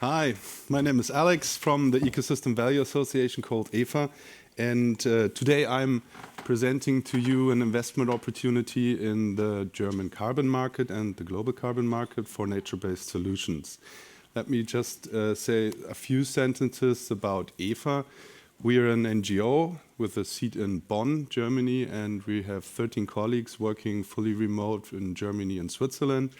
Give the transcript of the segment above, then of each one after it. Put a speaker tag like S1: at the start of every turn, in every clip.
S1: Hi, my name is Alex from the Ecosystem Value Association called EVA, and today I'm presenting to you an investment opportunity in the German carbon market and the global carbon market for nature-based solutions. Let me just say a few sentences about EVA. We are an NGO with a seat in Bonn, Germany, and we have 13 colleagues working fully remote in Germany and Switzerland.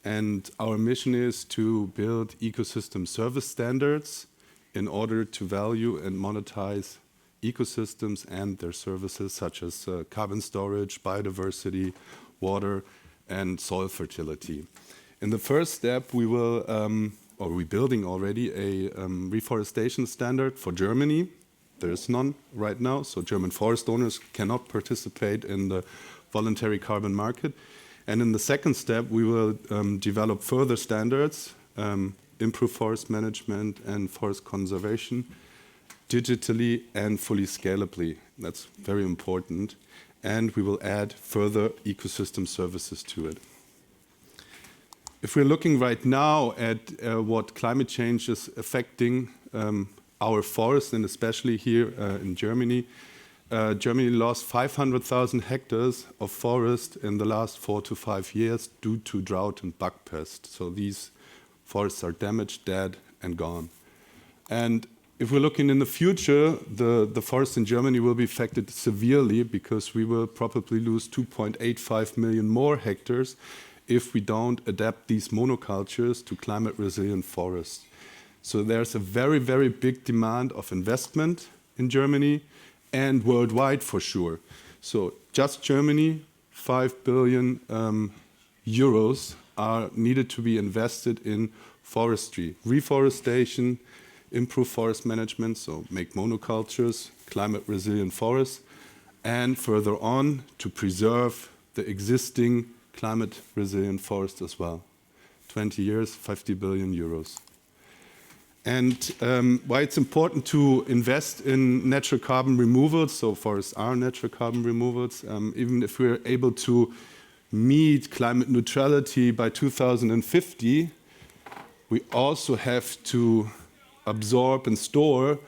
S1: And our mission is to build ecosystem service standards in order to value and monetize ecosystems and their services such as carbon storage, biodiversity, water, and soil fertility. In the first step, we will, or we're building already, a reforestation standard for Germany. There is none right now, so German forest owners cannot participate in the voluntary carbon market. And in the second step, we will develop further standards, improve forest management and forest conservation digitally and fully scalably. That's very important. And we will add further ecosystem services to it. If we're looking right now at what climate change is affecting our forests, and especially here in Germany, Germany lost 500,000 hectares of forest in the last 4 to 5 years due to drought and bug pest. So these forests are damaged, dead, and gone. And if we're looking in the future, the forests in Germany will be affected severely because we will probably lose 2.85 million more hectares if we don't adapt these monocultures to climate-resilient forests. So there's a very, very big demand of investment in Germany and worldwide for sure. So just Germany, 5 billion euros are needed to be invested in forestry, reforestation, improve forest management, so make monocultures, climate-resilient forests, and further on to preserve the existing climate-resilient forest as well. 20 years, 50 billion euros. And why it's important to invest in natural carbon removals, so forests are natural carbon removals, even if we're able to meet climate neutrality by 2050, we also have to absorb and store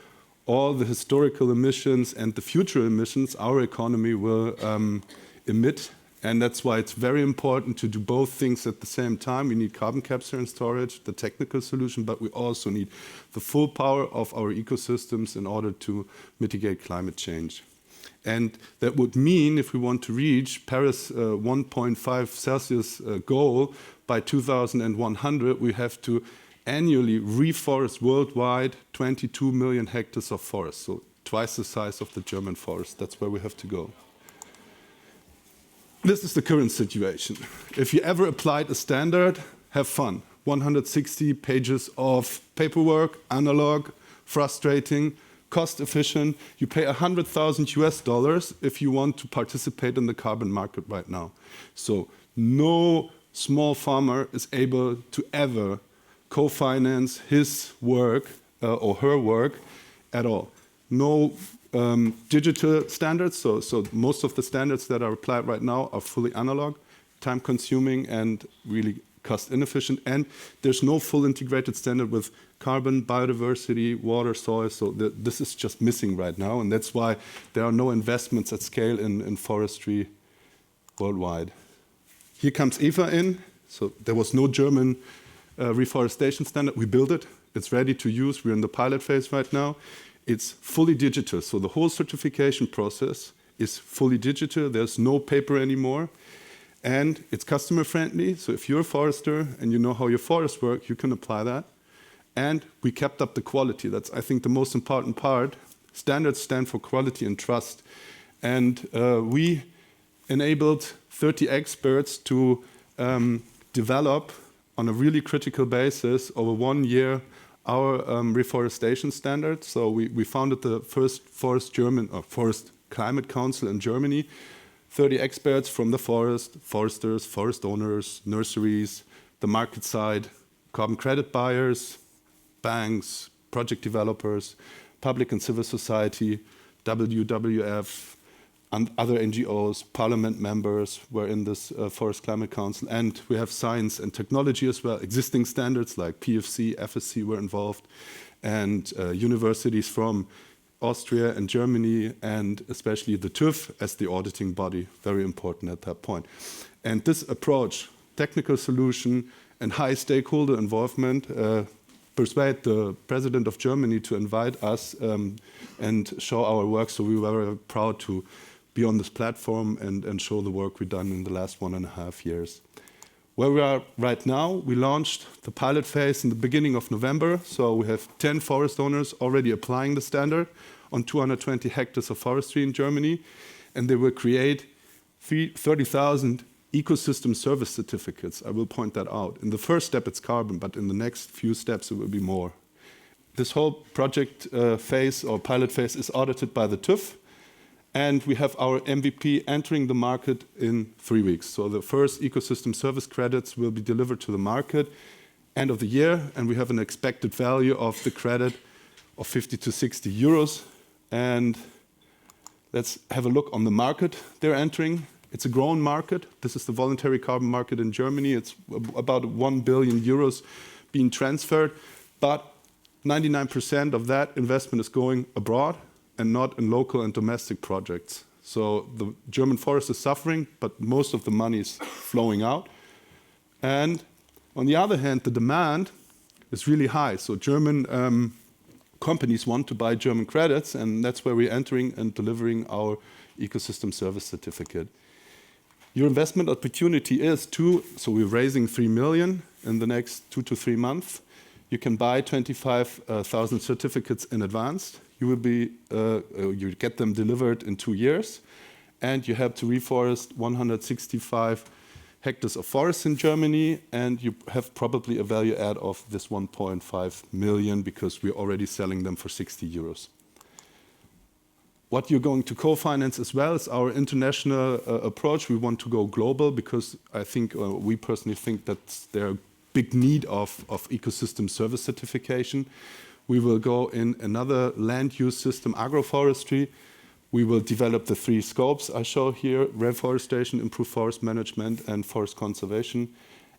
S1: all the historical emissions and the future emissions our economy will emit. And that's why it's very important to do both things at the same time. We need carbon capture and storage, the technical solution, but we also need the full power of our ecosystems in order to mitigate climate change. And that would mean if we want to reach Paris 1.5 Celsius goal by 2100, we have to annually reforest worldwide 22 million hectares of forest, so twice the size of the German forest. That's where we have to go. This is the current situation. If you ever applied a standard, have fun. 160 pages of paperwork, analog, frustrating, cost efficient. You pay $100,000 if you want to participate in the carbon market right now. So no small farmer is able to ever co-finance his work or her work at all. No digital standards, so most of the standards that are applied right now are fully analog, time-consuming, and really cost-inefficient. And there's no full integrated standard with carbon, biodiversity, water, soil. So this is just missing right now, and that's why there are no investments at scale in forestry worldwide. Here comes EVA in. So there was no German reforestation standard. We built it. It's ready to use. We're in the pilot phase right now. It's fully digital, so the whole certification process is fully digital. There's no paper anymore, and it's customer friendly. So if you're a forester and you know how your forests work, you can apply that. And we kept up the quality. That's, I think, the most important part. Standards stand for quality and trust. And we enabled 30 experts to develop on a really critical basis over 1 year our reforestation standard. So we founded the first forest climate council in Germany. 30 experts from the forest, foresters, forest owners, nurseries, the market side, carbon credit buyers, banks, project developers, public and civil society, WWF, and other NGOs, parliament members were in this Forest Climate Council, and we have science and technology as well. Existing standards like PFC, FSC were involved, and universities from Austria and Germany, and especially the TÜV as the auditing body, very important at that point. And this approach, technical solution and high stakeholder involvement, persuade the president of Germany to invite us and show our work. So we were very proud to be on this platform and show the work we've done in the last 1.5 years. Where we are right now, we launched the pilot phase in the beginning of November. So we have 10 forest owners already applying the standard on 220 hectares of forestry in Germany. And they will create 30,000 ecosystem service certificates. I will point that out. In the first step, it's carbon, but in the next few steps, it will be more. This whole project phase or pilot phase is audited by the TÜV. And we have our MVP entering the market in 3 weeks. So the first ecosystem service credits will be delivered to the market end of the year. And we have an expected value of the credit of 50 to 60 euros. And let's have a look on the market they're entering. It's a growing market. This is the voluntary carbon market in Germany. It's about 1 billion euros being transferred. But 99% of that investment is going abroad and not in local and domestic projects. So the German forest is suffering, but most of the money is flowing out. And on the other hand, the demand is really high. So German companies want to buy German credits, and that's where we're entering and delivering our ecosystem service certificate. Your investment opportunity is so we're raising 3 million in the next 2 to 3 months. You can buy 25,000 certificates in advance. You get them delivered in 2 years, and you have to reforest 165 hectares of forest in Germany, and you have probably a value add of this 1.5 million because we're already selling them for 60 euros. What you're going to co-finance as well is our international approach. We want to go global because I think we personally think that there's a big need of ecosystem service certification. We will go in another land use system, agroforestry. We will develop the 3 scopes I show here: reforestation, improved forest management, and forest conservation,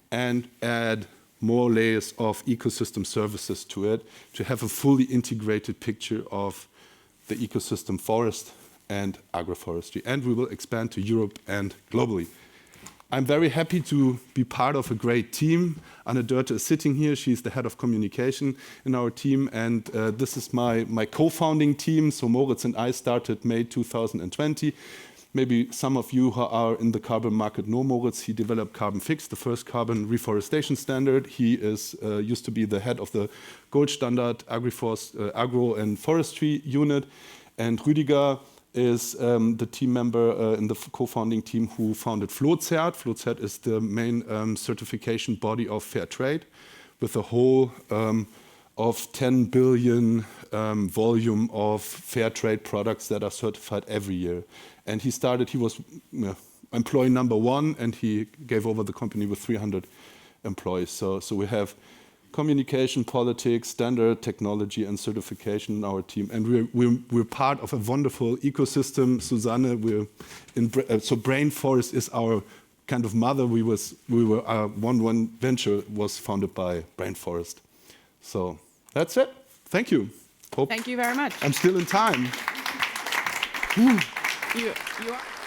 S1: and add more layers of ecosystem services to it to have a fully integrated picture of the ecosystem forest and agroforestry. And we will expand to Europe and globally. I'm very happy to be part of a great team. Anne Dörte is sitting here. She's the head of communication in our team. And this is my co-founding team. So Moritz and I started May 2020. Maybe some of you who are in the carbon market know Moritz. He developed Carbon Fix, the first carbon reforestation standard. He used to be the head of the Gold Standard Agro and Forestry unit. And Rüdiger is the team member in the co-founding team who founded FloZert. FloZert is the main certification body of fair trade with a whole of 10 billion volume of fair trade products that are certified every year. And he was employee number 1, and he gave over the company with 300 employees. So we have communication, politics, standard, technology, and certification in our team. And we're part of a wonderful ecosystem. Susanne, so Brain Forest is our kind of mother. One venture was founded by Brain Forest. So that's it. Thank you.
S2: Thank you very much.
S1: I'm still in time.
S2: You are.